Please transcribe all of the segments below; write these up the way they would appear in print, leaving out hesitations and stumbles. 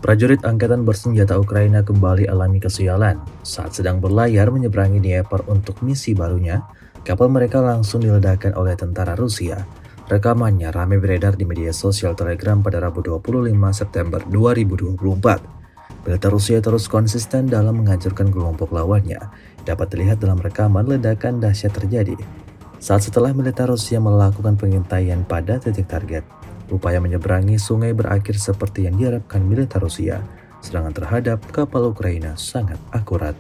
Prajurit angkatan bersenjata Ukraina kembali alami kesialan. Saat sedang berlayar menyeberangi Dnieper untuk misi barunya, kapal mereka langsung diledakkan oleh tentara Rusia. Rekamannya ramai beredar di media sosial Telegram pada Rabu 25 September 2024. Militer Rusia terus konsisten dalam menghancurkan kelompok lawannya. Dapat dilihat dalam rekaman ledakan dahsyat terjadi saat setelah militer Rusia melakukan pengintaian pada titik target. Upaya menyeberangi sungai berakhir seperti yang diharapkan militer Rusia. Serangan terhadap kapal Ukraina sangat akurat.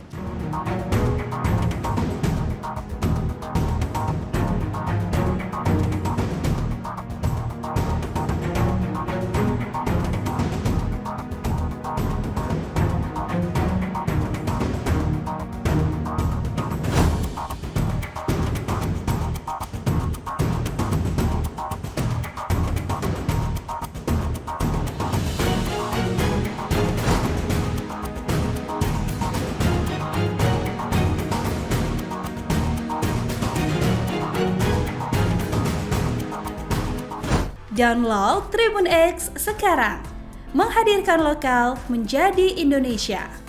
Download Tribun X sekarang, menghadirkan lokal menjadi Indonesia.